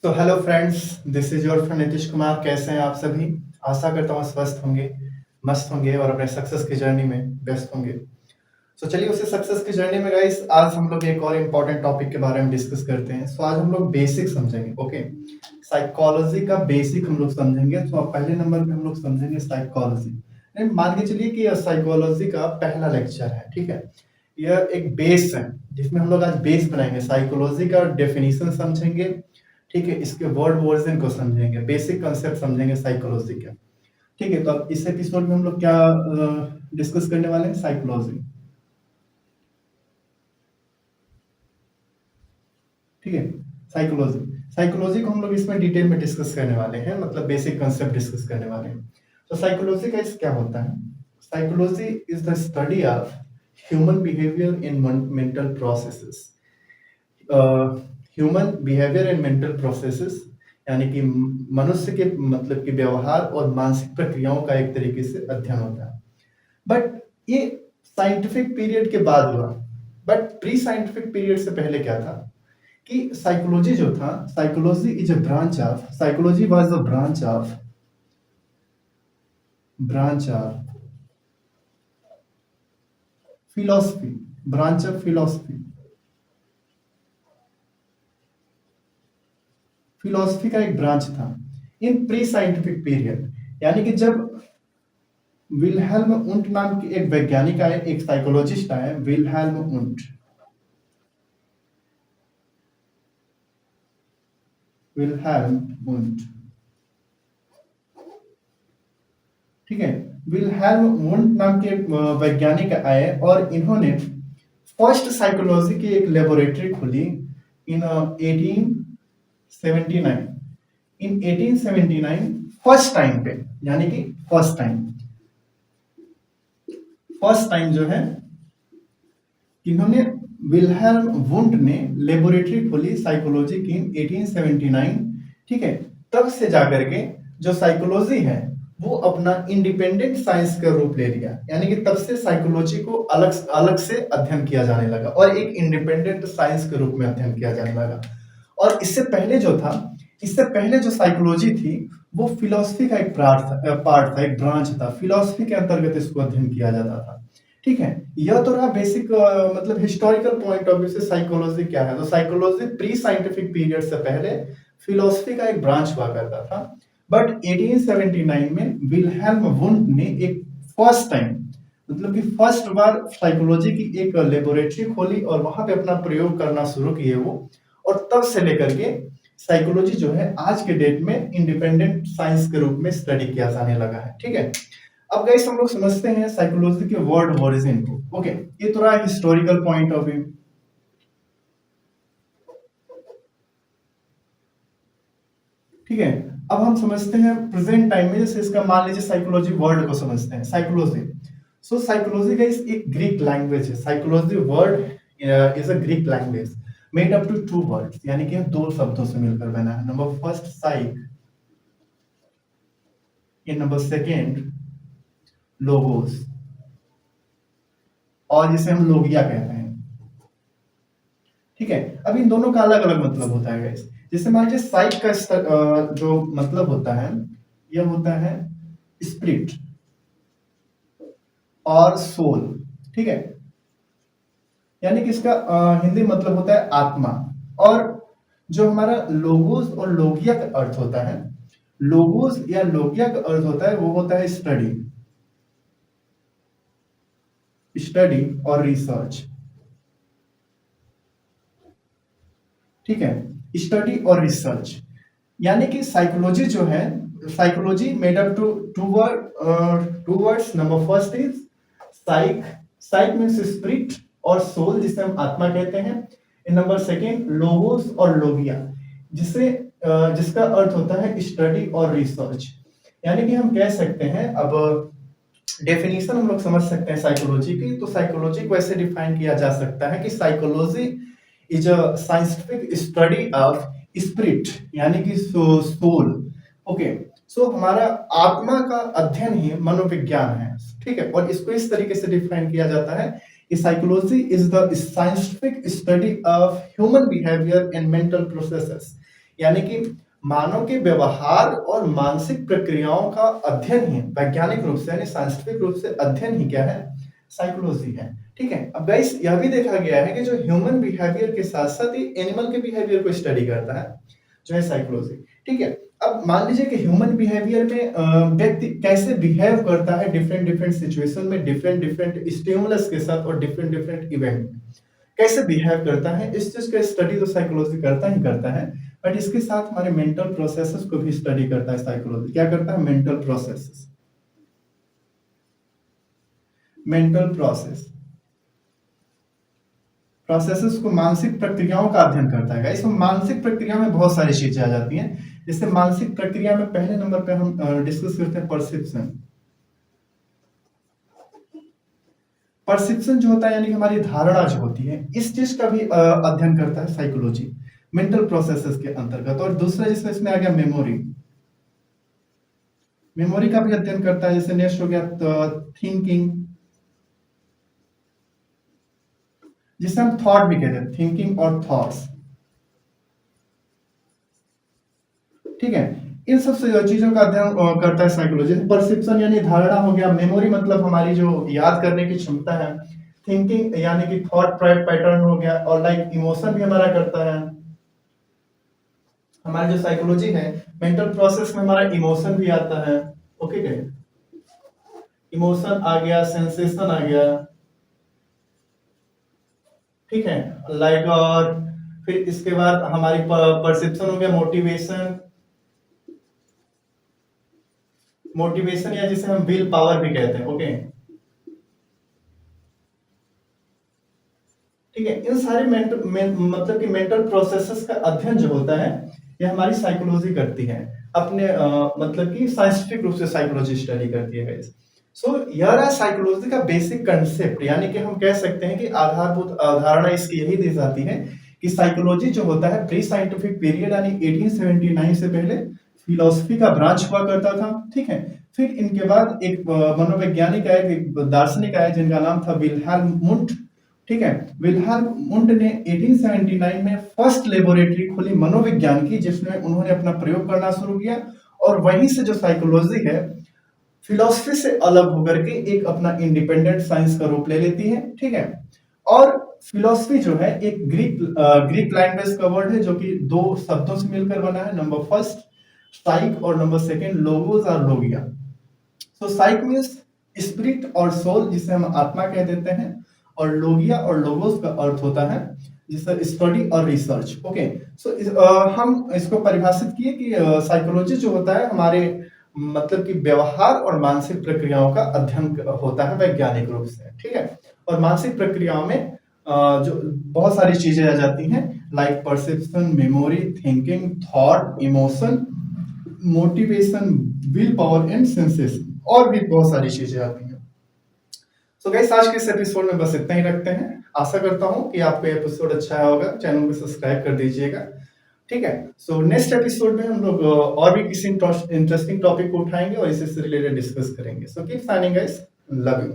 तो hello friends, this is your friend Nitish Kumar. कैसे हैं आप सभी? आशा करता हूँ स्वस्थ होंगे, मस्त होंगे और अपने सक्सेस की जर्नी में व्यस्त होंगे। तो चलिए उसी सक्सेस की जर्नी में गाइस आज हम लोग एक और इम्पोर्टेंट टॉपिक के बारे में डिस्कस करते हैं। सो आज हम लोग बेसिक समझेंगे। ओके, साइकोलॉजी का बेसिक हम लोग समझेंगे। तो अब पहले नंबर पे हम लोग समझेंगे साइकोलॉजी। मान के चलिए कि साइकोलॉजी का पहला लेक्चर है, ठीक है। यह एक बेस है जिसमें हम लोग आज बेस बनाएंगे, साइकोलॉजी का डेफिनेशन समझेंगे, ठीक है। इसके वर्ड वर्जन को समझेंगे, बेसिक कंसेप्ट समझेंगे साइकोलॉजी के, ठीक है। तो अब इस एपिसोड में हम लोग क्या डिस्कस करने वाले हैं? साइकोलॉजी, ठीक है। साइकोलॉजी साइकोलॉजी को हम लोग इसमें डिटेल में डिस्कस करने वाले हैं, मतलब बेसिक कंसेप्ट डिस्कस करने वाले हैं। तो साइकोलॉजी का इस क्या होता है? Psychology is the study of human behaviour in mental processes. Human behaviour and mental processes यानी कि मनुष्य के मतलब कि व्यवहार और मानसिक प्रक्रियाओं का एक तरीके से अध्ययन होता है। बट ये साइंटिफिक पीरियड के बाद हुआ। बट प्री साइंटिफिक पीरियड से पहले क्या था कि साइकोलॉजी जो था, psychology is a branch of, psychology was a branch of philosophy, branch of philosophy. Philosophy का एक ब्रांच था इन प्री साइंटिफिक पीरियड। यानी कि जब विल्हेल्म उंट नाम के एक वैज्ञानिक आए, एक साइकोलॉजिस्ट आए, विल्हेल्म उंट, विल्हेल्म उंट, ठीक है। विल्हेल्म उंट नाम के एक वैज्ञानिक आए और इन्होंने फर्स्ट साइकोलॉजी की एक लेबोरेटरी खोली इन 1879। इन 1879 फर्स्ट टाइम पे, यानी कि फर्स्ट टाइम जो है इन्होंने, विल्हेल्म वुंट ने लेबोरेटरी खोली साइकोलॉजी की 1879, ठीक है। तब से जाकर के जो साइकोलॉजी है वो अपना इंडिपेंडेंट साइंस का रूप ले लिया। यानी कि तब से साइकोलॉजी को अलग अलग से अध्ययन किया जाने लगा और एक इंडिपेंडेंट साइंस के रूप में अध्ययन किया जाने लगा। और इससे पहले जो साइकोलॉजी थी वो फिलोसफी का एक पार्ट था, एक ब्रांच था। फिलोसफी के अंतर्गत इसको अध्ययन किया जाता था, ठीक है। यह तो रहा बेसिक मतलब हिस्टोरिकल पॉइंट ऑफ व्यू से साइकोलॉजी क्या है। तो साइकोलॉजी प्री साइंटिफिक पीरियड से पहले फिलोसफी का एक ब्रांच हुआ करता था। बट 1879 में विल्हेल्म वुंट ने एक फर्स्ट टाइम, मतलब कि फर्स्ट बार साइकोलॉजी की एक लेबोरेटरी खोली और वहां पे अपना प्रयोग करना शुरू किए वो। और तब से लेकर के साइकोलॉजी जो है आज के डेट में इंडिपेंडेंट साइंस के रूप में स्टडी किया जाने लगा है, ठीक है। अब गाइस हम लोग समझते हैं साइकोलॉजी के वर्ड ओरिजिन को। ओके, ये थोड़ा हिस्टोरिकल पॉइंट ऑफ व्यू, ठीक है। अब हम समझते हैं प्रेजेंट टाइम में, जैसे इसका मान लीजिए साइकोलॉजी वर्ड को समझते हैं। साइकोलॉजी, सो साइकोलॉजी का एक ग्रीक लैंग्वेज है। Psychology word is a Greek language made up to two words, यानी कि दो शब्दों से मिलकर बना है। नंबर फर्स्ट साइक, इन नंबर सेकेंड लोगोस, और जिसे हम लोगिया कहते हैं, ठीक है। अब इन दोनों का अलग अलग मतलब होता है गाइस। जैसे मान लीजिए साइक का जो मतलब होता है, यह होता है स्पिरिट और सोल, ठीक है। यानी कि इसका हिंदी मतलब होता है आत्मा। और जो हमारा लोगोस और लोगिया का अर्थ होता है, लोगोस या लोगिया का अर्थ होता है, वो होता है स्टडी, स्टडी और रिसर्च, ठीक है। स्टडी और रिसर्च, यानी कि साइकोलॉजी जो है, psychology made up to two words. Number first is psych, psych means spirit और सोल, जिसे हम आत्मा कहते हैं। इन नंबर सेकेंड लोगोस और लोगिया, जिसे जिसका अर्थ होता है स्टडी और रिसर्च। यानी कि हम कह सकते हैं, अब डेफिनेशन हम लोग समझ सकते हैं साइकोलॉजी की। तो साइकोलॉजी को ऐसे डिफाइन किया जा सकता है कि psychology is a scientific study of spirit, यानी कि सोल। ओके, सो हमारा आत्मा का अध्ययन ही मनोविज्ञान है, ठीक है। और इसको इस तरीके से डिफाइन किया जाता है कि psychology is the scientific study of human behaviour and mental processes. यानी कि मानव के व्यवहार और मानसिक प्रक्रियाओं का अध्ययन ही वैज्ञानिक रूप से यानी साइंटिफिक रूप से अध्ययन ही क्या है, साइकोलॉजी है। ठीक है, अब गाइस यह भी देखा गया है कि जो ह्यूमन बिहेवियर के साथ साथ ही एनिमल के बिहेवियर को स्टडी करता है जो है साइकोलॉजी। ठीक है, अब मान लीजिए कि ह्यूमन बिहेवियर में व्यक्ति कैसे बिहेव करता है डिफरेंट डिफरेंट सिचुएशन में, डिफरेंट डिफरेंट स्टिमुलस के साथ और डिफरेंट डिफरेंट इवेंट कैसे बिहेव करता है, इस चीज का स्टडी तो साइकोलॉजी करता ही करता है। बट इसके साथ हमारे मेंटल प्रोसेसेस को भी स्टडी करता है साइकोलॉजी। क्या करता है? मेंटल प्रोसेसेस, मेंटल प्रोसेसेस को मानसिक प्रक्रियाओं का अध्ययन करता है। इसमें मानसिक प्रक्रिया में बहुत सारी चीजें आ जाती हैं। जैसे मानसिक प्रक्रिया में पहले नंबर पे हम डिस्कस करते हैं परसेप्शन। परसेप्शन जो होता है यानी कि हमारी धारणा जो होती है, इस चीज का भी अध्ययन करता है साइकोलॉजी मेंटल प्रोसेसेस के अंतर्गत। और दूसरा जिसमें इसमें आ गया मेमोरी, मेमोरी का भी अध्ययन करता है। जैसे नेक्स्ट हो गया थिंकिंग, जिसे हम थॉट भी कहते हैं, थिंकिंग और थॉट्स। ठीक है, इन सब चीजों का अध्ययन करता है साइकोलॉजी। परसेप्शन यानी धारणा हो गया, मेमोरी मतलब हमारी जो याद करने की क्षमता है, थिंकिंग यानी कि थॉट पैटर्न हो गया, और लाइक इमोशन भी हमारा करता है। हमारी जो साइकोलॉजी है मेंटल प्रोसेस में हमारा इमोशन भी आता है। ओके, इमोशन आ गया, सेंसेशन आ गया। ठीक है, लाइक और फिर इसके बाद हमारी परसेप्शन हो गया मोटिवेशन, मोटिवेशन या जिसे हम विल पावर भी कहते हैं। ओके, ठीक है, इन सारे मतलब कि मेंटल प्रोसेसेस का अध्ययन जो होता है ये हमारी साइकोलॉजी करती है अपने मतलब कि साइंटिफिक रूप से साइकोलॉजी स्टडी करती है गाइस। सो यह रहा साइकोलॉजी का बेसिक कंसेप्ट, यानी कि हम कह सकते हैं कि आधारभूत अवधारणा इसकी यही दी जाती है कि साइकोलॉजी जो होता है प्री साइंटिफिक पीरियड यानी 1879 से पहले फिलोसफी का ब्रांच हुआ करता था। ठीक है, फिर इनके बाद एक मनोवैज्ञानिक आए, एक दार्शनिक आए जिनका नाम था विल्हेल्म वुंट। ठीक है, विल्हेल्म वुंट ने 1879 में फर्स्ट लेबोरेटरी खोली मनोविज्ञान की, जिसमें उन्होंने अपना प्रयोग करना शुरू किया। और वहीं से जो साइकोलॉजी है फिलोसफी से अलग होकर के एक अपना इंडिपेंडेंट साइंस का रूप ले लेती है। ठीक है, और फिलोसफी जो है एक ग्रीक लैंग्वेज का वर्ड है जो कि दो शब्दों से मिलकर बना है। नंबर फर्स्ट साइक और नंबर सेकंड लोगोस और लोगिया। सो साइक मीन्स स्पिरिट और सोल, जिसे हम आत्मा कह देते हैं, और लोगिया और लोगोस का अर्थ होता है जिससे स्टडी और रिसर्च। ओके, सो हम इसको परिभाषित किए कि साइकोलॉजी जो होता है हमारे मतलब कि व्यवहार और मानसिक प्रक्रियाओं का अध्ययन होता है वैज्ञानिक रूप से। ठीक है, और मानसिक प्रक्रियाओं में जो बहुत सारी चीजें आ जाती हैं like perception, memory, thinking, thought, emotion, motivation, will power and sensation, और भी बहुत सारी चीजें आती हैं। सो गाइस आज के इस एपिसोड में बस इतना ही रखते हैं। आशा करता हूं कि आपको ये एपिसोड अच्छा आया होगा। चैनल को सब्सक्राइब कर दीजिएगा। ठीक है, सो नेक्स्ट एपिसोड में हम लोग और भी किसी इंटरेस्टिंग टॉपिक को उठाएंगे और इसी से रिलेटेड डिस्कस करेंगे। So keep signing guys, love you.